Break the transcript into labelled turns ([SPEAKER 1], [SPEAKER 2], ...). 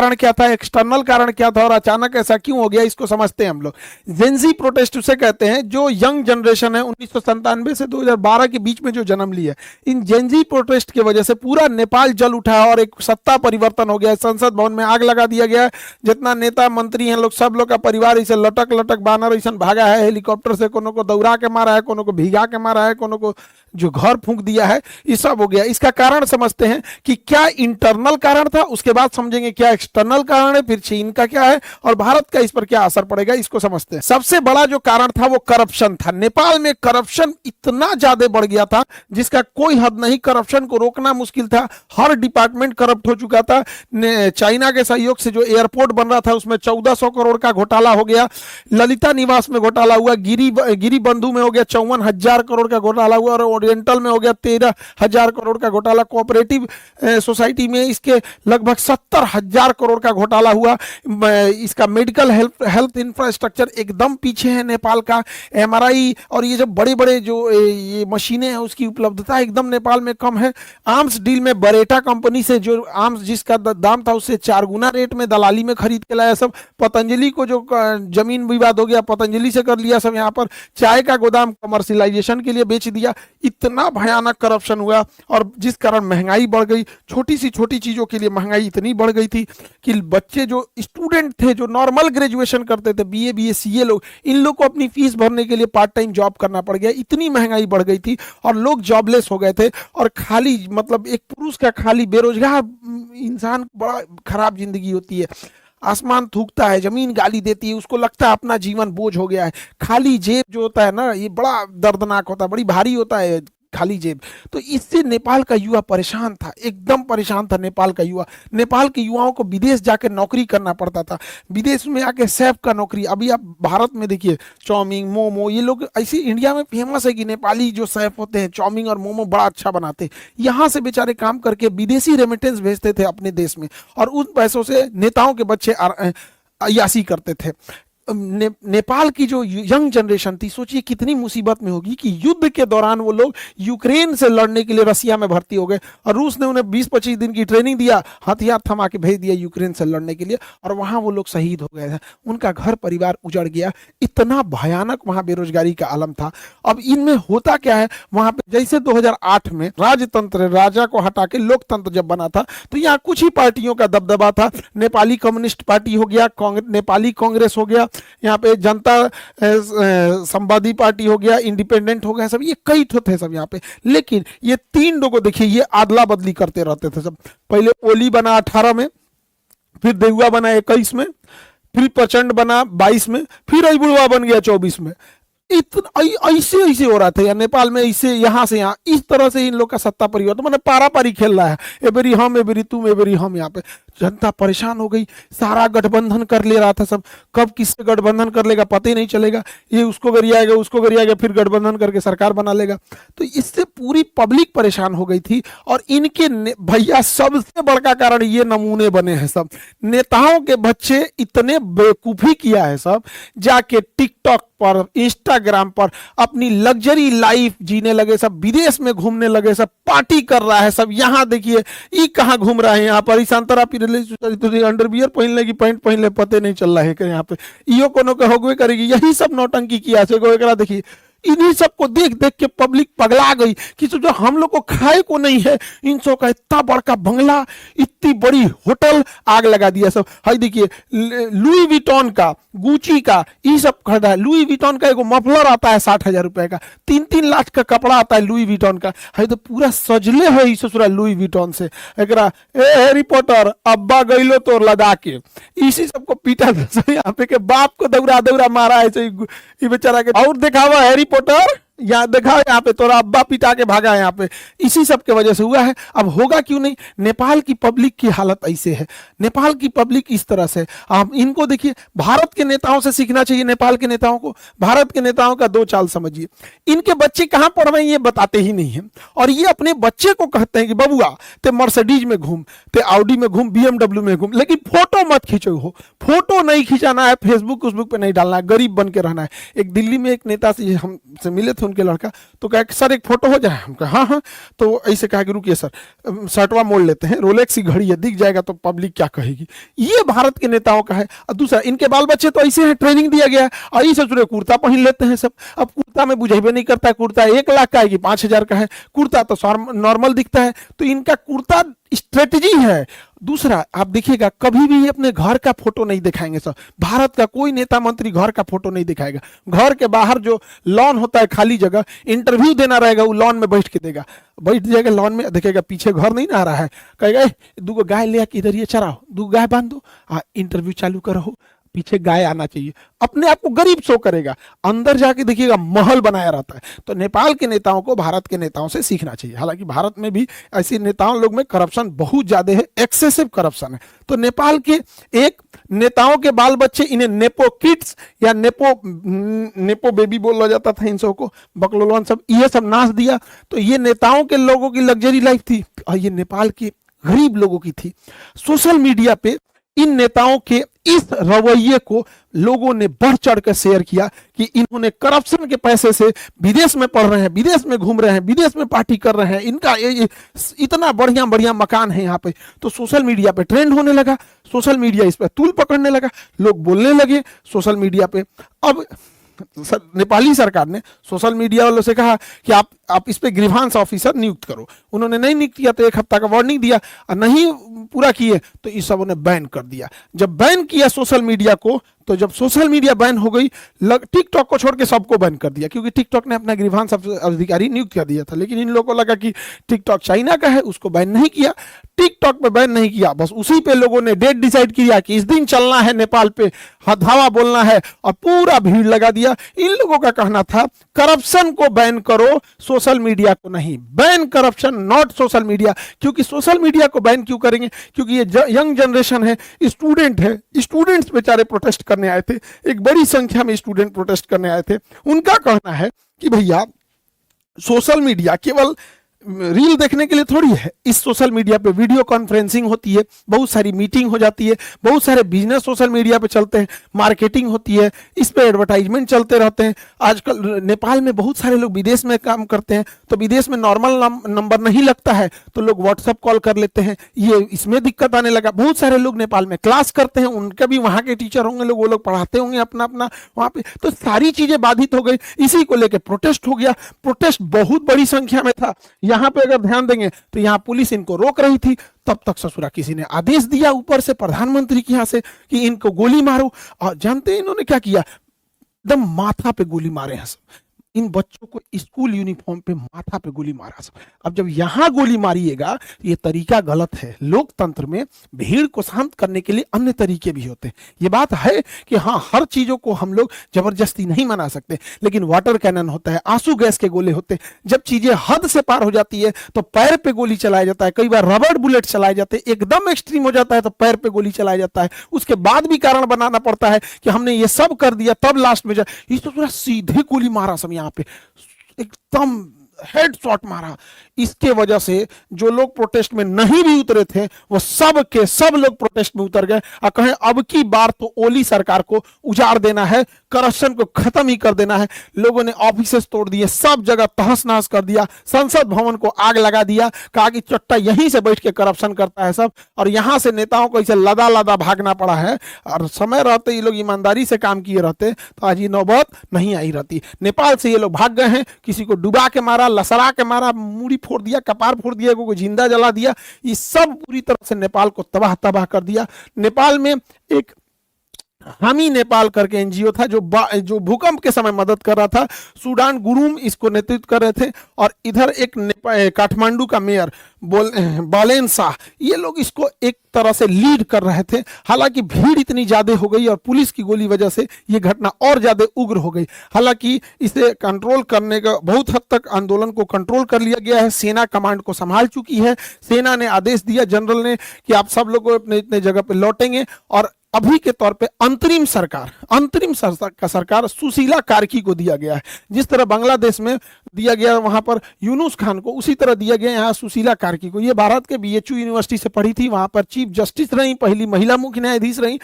[SPEAKER 1] कारण क्या था, एक्सटर्नल कारण क्या था और अचानक ऐसा क्यों हो गया, इसको समझते हैं हम लोग। जेंजी प्रोटेस्ट उसे कहते हैं जो यंग जनरेशन है 1997 से 2012 के बीच में जो जन्म लिया। इन जेंजी प्रोटेस्ट की वजह से पूरा नेपाल जल उठा और एक सत्ता परिवर्तन हो गया, संसद भवन में आग लगा दिया गया। जितना नेता मंत्री हैं लोग, सब लोग का परिवार इसे लटक लटक बानर ऐसा भागा है, हेलीकॉप्टर से कोनो को दौड़ा के मारा है, कोनो को भिगा के मारा है, कोनो को जो घर फूंक दिया है, ये सब हो गया। इसका कारण समझते हैं कि क्या इंटरनल कारण था, उसके बाद समझेंगे क्या एक्सटर्नल कारण है, फिर चीन का क्या है और भारत का इस पर क्या असर पड़ेगा, इसको समझते हैं। सबसे बड़ा जो कारण था वो करप्शन था। नेपाल में करप्शन इतना ज्यादा बढ़ गया था जिसका कोई हद नहीं, करप्शन को रोकना मुश्किल था, हर डिपार्टमेंट करप्ट हो चुका था। चाइना के सहयोग से जो एयरपोर्ट बन रहा था उसमें 1400 करोड़ का घोटाला हो गया, ललिता निवास में घोटाला हुआ, गिरी बंधु में हो गया 54,000 करोड़ का घोटाला हुआ और ओरिएंटल में हो गया 13,000 करोड़ का घोटाला, कोऑपरेटिव सोसाइटी में इसके लगभग 70,000 करोड़ का घोटाला हुआ। इसका मेडिकल हेल्थ इंफ्रास्ट्रक्चर एकदम पीछे है नेपाल का, एमआरआई और ये जो बड़े बड़े जो ये मशीनें हैं उसकी उपलब्धता एकदम नेपाल में कम है। आर्म्स डील में बरेटा कंपनी से जो आर्म्स जिसका दाम था उससे 4 गुना रेट में दलाली में खरीद के लाया सब। पतंजलि को जो जमीन विवाद हो गया पतंजलि से कर लिया सब, यहाँ पर चाय का गोदाम कमर्शियलाइजेशन के लिए बेच दिया। इतना भयानक करप्शन हुआ और जिस कारण महंगाई बढ़ गई, छोटी सी छोटी चीजों के लिए महंगाई इतनी बढ़ गई थी कि बच्चे जो स्टूडेंट थे जो नॉर्मल ग्रेजुएशन करते थे, बीए बीए सीए लोग, इन लोग को अपनी फीस भरने के लिए पार्ट टाइम जॉब करना पड़ गया। इतनी महंगाई बढ़ गई थी और लोग जॉबलेस हो गए थे और खाली मतलब एक पुरुष का खाली बेरोजगार इंसान बड़ा खराब जिंदगी होती है। आसमान थूकता है, जमीन गाली देती है, उसको लगता है अपना जीवन बोझ हो गया है। खाली जेब जो होता है ना, ये बड़ा दर्दनाक होता है, बड़ी भारी होता है खाली जेब। तो इससे नेपाल का युवा परेशान था, एकदम परेशान था नेपाल का युवा। नेपाल के युवाओं को विदेश जाकर नौकरी करना पड़ता था, विदेश में आके शेफ का नौकरी। अभी आप भारत में देखिए चाउमीन मोमो, ये लोग ऐसे इंडिया में फेमस है कि नेपाली जो शेफ होते हैं चाउमीन और मोमो बड़ा अच्छा बनाते हैं। यहाँ से बेचारे काम करके विदेशी रेमिटेंस भेजते थे अपने देश में और उन पैसों से नेताओं के बच्चे अय्यासी करते थे। नेपाल की जो यंग जनरेशन थी, सोचिए कितनी मुसीबत में होगी कि युद्ध के दौरान वो लोग यूक्रेन से लड़ने के लिए रसिया में भर्ती हो गए और रूस ने उन्हें 20-25 दिन की ट्रेनिंग दिया, हथियार थमा के भेज दिया यूक्रेन से लड़ने के लिए और वहां वो लोग शहीद हो गए थे, उनका घर परिवार उजड़ गया। इतना भयानक वहां बेरोजगारी का आलम था। अब इनमें होता क्या है, वहां पे जैसे 2008 में राजतंत्र, राजा को हटा के लोकतंत्र जब बना था तो यहाँ कुछ ही पार्टियों का दबदबा था। नेपाली कम्युनिस्ट पार्टी हो गया, नेपाली कांग्रेस हो गया, यहाँ पे जनता संवादी पार्टी हो गया, इंडिपेंडेंट हो गया, सब ये कई ठो थे सब यहाँ पे। लेकिन ये 3 लोगों को देखिए ये आदला बदली करते रहते थे सब। पहले ओली बना 18 में, फिर देहुआ बना 21 में, फिर प्रचंड बना 22 में, फिर अबुढ़वा बन गया 24 में। इतना ऐसे ऐसे हो रहा था यार नेपाल में, ऐसे यहाँ से यहाँ, इस तरह से इन लोग का सत्ता परिवर्तन मैंने पारा पारी खेल रहा है, एबेरी हम एबेरी तुम एबेरी हम। यहाँ पे जनता परेशान हो गई, सारा गठबंधन कर ले रहा था सब, कब किससे गठबंधन कर लेगा पता ही नहीं चलेगा, ये उसको गरियाएगा उसको गरियाएगा, फिर गठबंधन करके सरकार बना लेगा। तो इससे पूरी पब्लिक परेशान हो गई थी और इनके भैया सबसे बड़का कारण ये नमूने बने हैं सब। नेताओं के बच्चे इतने बेवकूफी किया है सब, जाके टिकटॉक पर इंस्टाग्राम पर अपनी लग्जरी लाइफ जीने लगे सब, विदेश में घूमने लगे सब, पार्टी कर रहा है सब। यहाँ देखिए ये कहाँ घूम रहा है, यहाँ पर संतरा अंडरवियर पहन लेगी, पैंट पहन ले, पते नहीं चल रहा है कि यहाँ पे इो कोनो के होगवे करेगी। यही सब नौटंकी किया से देखिए, इन्हीं सबको देख देख के पब्लिक पगला गई कि जो हम लोग को खाए को नहीं है, इन सब का इतना बड़का बंगला, इतनी बड़ी होटल, आग लगा दिया सब। हाय देखिए लुई विटॉन का, गुची का, ये सब खरीदा है। लुई विटॉन का एगो मफलर आता है 60,000 रुपए का, 3-3 लाख का कपड़ा आता है लुई विटॉन का। हाय तो पूरा सजले है ससुरा लुई विटॉन से। एकरा हैरी पॉटर अब्बा गईलो तो लदा के, इसी सबको पीटा था यहाँ पे के बाप को दौरा दौरा मारा है ये बेचारा के। और दिखावा हैरी पॉटर यहाँ देखा, यहाँ पे तोरा अब्बा पिटा के भागा है यहाँ पे, इसी सब के वजह से हुआ है। अब होगा क्यों नहीं, नेपाल की पब्लिक की हालत ऐसे है, नेपाल की पब्लिक इस तरह से। आप इनको देखिए, भारत के नेताओं से सीखना चाहिए नेपाल के नेताओं को। भारत के नेताओं का 2 चाल समझिए, इनके बच्चे कहाँ पढ़ रहे हैं ये बताते ही नहीं है और ये अपने बच्चे को कहते हैं कि बबुआ ते मर्सिडीज में घूम, ते ऑडी में घूम, BMW में घूम, लेकिन फोटो मत खींचो हो, फोटो नहीं खिंचाना है, फेसबुक पे नहीं डालना है, गरीब बन के रहना है। एक दिल्ली में एक नेता से हमसे मिले थे, उनके लड़का, तो कहा कि सर एक फोटो हो जाए, हम कहा हाँ हाँ, तो ऐसे कहा कि रुकिए सर शर्टवा मोड़ लेते हैं, रोलेक्स की घड़ी है, दिख जाएगा तो पब्लिक क्या कहेगी। ये भारत के नेताओं का है। और दूसरा, इनके बाल बच्चे तो ऐसे हैं, ट्रेनिंग दिया गया है, और ये ससुरे कुर्ता पहन लेते हैं सब। अब कुर्ता में बुझेबे नहीं करता, कुर्ता 1 लाख का है कि 5,000 का है, कुर्ता तो नॉर्मल दिखता है, तो इनका कुर्ता स्ट्रेटजी है। दूसरा, आप देखिएगा कभी भी अपने घर का फोटो नहीं दिखाएंगे सर, भारत का कोई नेता मंत्री घर का फोटो नहीं दिखाएगा। घर के बाहर जो लॉन होता है, खाली जगह, इंटरव्यू देना रहेगा, वो लॉन में बैठ के देगा, बैठ जाएगा लॉन में, देखेगा पीछे घर नहीं ना आ रहा है, कहेगा दूगो गाय ले आके इधर ये चराओ, दू गाय बांध दो, इंटरव्यू चालू करो, पीछे गाय आना चाहिए, अपने आप को गरीब शो करेगा। अंदर जाके देखिएगा महल बनाया रहता है। तो नेपाल के नेताओं को भारत के नेताओं से सीखना चाहिए। हालांकि भारत में भी ऐसे नेताओं लोग में करप्शन बहुत ज्यादा है, एक्सेसिव करप्शन है। तो नेपाल के एक नेताओं के बाल बच्चे, इन्हें नेपो किड्स या नेपो बेबी बोला जाता था इन सबको, बकलोलवन सब, ये सब नाच दिया। तो ये नेताओं के लोगों की लग्जरी लाइफ थी, और ये नेपाल के गरीब लोगों की थी। सोशल मीडिया पे इन नेताओं के इस रवैये को लोगों ने बढ़ चढ़ कर शेयर किया कि इन्होंने करप्शन के पैसे से विदेश में पढ़ रहे हैं, विदेश में घूम रहे हैं, विदेश में पार्टी कर रहे हैं, इनका इतना बढ़िया बढ़िया मकान है यहाँ पे। तो सोशल मीडिया पे ट्रेंड होने लगा, सोशल मीडिया इस पर तूल पकड़ने लगा, लोग बोलने लगे सोशल मीडिया पे। अब नेपाली सरकार ने सोशल मीडिया वालों से कहा कि आप इस पे ग्रीवांस ऑफिसर नियुक्त करो। उन्होंने नहीं नियुक्त किया तो 1 हफ्ता का वार्निंग दिया, और नहीं पूरा किए तो इस सब ने बैन कर दिया। जब बैन किया सोशल मीडिया को, तो जब सोशल मीडिया बैन हो गई, टिकटॉक को छोड़ के सबको बैन कर दिया, क्योंकि टिकटॉक ने अपना ग्रीवांस अधिकारी नियुक्त कर दिया था। लेकिन इन लोगों को लगा कि टिकटॉक चाइना का है, उसको बैन नहीं किया, टिकटॉक पे बैन नहीं किया, बस उसी पे लोगों ने डेट डिसाइड किया कि इस दिन चलना है नेपाल पे, धावा बोलना है, और पूरा भीड़ लगा दिया। इन लोगों का कहना था करप्शन को बैन करो, सोशल मीडिया को नहीं। Ban corruption, not social media. क्योंकि सोशल मीडिया को बैन क्यों करेंगे? क्योंकि ये यंग जनरेशन है, स्टूडेंट है, स्टूडेंट्स बेचारे प्रोटेस्ट करने आए थे, एक बड़ी संख्या में स्टूडेंट प्रोटेस्ट करने आए थे। उनका कहना है कि भैया सोशल मीडिया केवल रील देखने के लिए थोड़ी है, इस सोशल मीडिया पे वीडियो कॉन्फ्रेंसिंग होती है, बहुत सारी मीटिंग हो जाती है, बहुत सारे बिजनेस सोशल मीडिया पे चलते हैं, मार्केटिंग होती है, इस पे एडवर्टाइजमेंट चलते रहते हैं। आजकल नेपाल में बहुत सारे लोग विदेश में काम करते हैं, तो विदेश में नॉर्मल नंबर नहीं लगता है, तो लोग व्हाट्सएप कॉल कर लेते हैं, ये इसमें दिक्कत आने लगा। बहुत सारे लोग नेपाल में क्लास करते हैं, उनके भी वहाँ के टीचर होंगे लोग, वो लोग पढ़ाते होंगे अपना अपना वहाँ पे, तो सारी चीजें बाधित हो गई। इसी को लेकर प्रोटेस्ट हो गया। प्रोटेस्ट बहुत बड़ी संख्या में था। यहाँ पे अगर ध्यान देंगे तो यहाँ पुलिस इनको रोक रही थी, तब तक ससुरा किसी ने आदेश दिया ऊपर से, प्रधानमंत्री के यहाँ से, कि इनको गोली मारो। और जानते हैं इन्होंने क्या किया? एकदम माथा पे गोली मारे हैं सब। इन बच्चों को स्कूल यूनिफॉर्म पे माथा पे गोली मारा सब। अब जब यहां गोली मारिएगा तो ये तरीका गलत है। लोकतंत्र में भीड़ को शांत करने के लिए अन्य तरीके भी होते हैं। ये बात है कि हाँ, हर चीजों को हम लोग जबरदस्ती नहीं मना सकते, लेकिन वाटर कैनन होता है, आंसू गैस के गोले होते हैं। जब चीजें हद से पार हो जाती है तो पैर पे गोली चलाया जाता है, कई बार रबड़ बुलेट चलाए जाते हैं, एकदम एक्सट्रीम हो जाता है तो पैर पे गोली चलाया जाता है। उसके बाद भी कारण बनाना पड़ता है कि हमने ये सब कर दिया, तब लास्ट में इस तो पूरा सीधे गोली मारा सब, यहाँ पे एकदम हेड शॉट मारा। इसके वजह से जो लोग प्रोटेस्ट में नहीं भी उतरे थे वो सब के सब लोग प्रोटेस्ट में उतर गए और कहें अब की बार तो ओली सरकार को उजाड़ देना है, करप्शन को खत्म ही कर देना है। लोगों ने ऑफिसेस तोड़ दिए, सब जगह तहस नहस कर दिया, संसद भवन को आग लगा दिया, कहा कि चट्टा यहीं से बैठ के करप्शन करता है सब, और यहां से नेताओं को इसे लदा लदा भागना पड़ा है। और समय रहते ये लोग ईमानदारी से काम किए रहते तो आज ये नौबत नहीं आई रहती। नेपाल से ये लोग भाग गए हैं, किसी को डुबा के मारा, लसड़ा के मारा, मूड़ी फोड़ दिया, कपार फोड़ दिया, को जिंदा जला दिया। ये सब पूरी तरह से नेपाल को तबाह तबाह कर दिया। नेपाल में एक हामी नेपाल करके एनजीओ था जो भूकंप के समय मदद कर रहा था। सूडान गुरुम इसको नेतृत्व कर रहे थे, और इधर एक काठमांडू का मेयर बालेन शाह, ये लोग इसको एक तरह से लीड कर रहे थे। हालांकि भीड़ इतनी ज्यादा हो गई और पुलिस की गोली वजह से ये घटना और ज्यादा उग्र हो गई। हालांकि इसे कंट्रोल करने का बहुत हद तक आंदोलन को कंट्रोल कर लिया गया है। सेना कमांड को संभाल चुकी है। सेना ने आदेश दिया जनरल ने कि आप सब लोग अपने इतने जगह पे लौटेंगे, और अभी के तौर पे अंतरिम सरकार सुशीला कार्की को दिया गया है। जिस तरह बांग्लादेश में दिया गया वहां पर यूनुस खान को, उसी तरह दिया गया यहाँ सुशीला कार्की को। ये भारत के बीएचयू यूनिवर्सिटी से पढ़ी थी, वहां पर चीफ जस्टिस रही, पहली महिला मुख्य न्यायाधीश रही,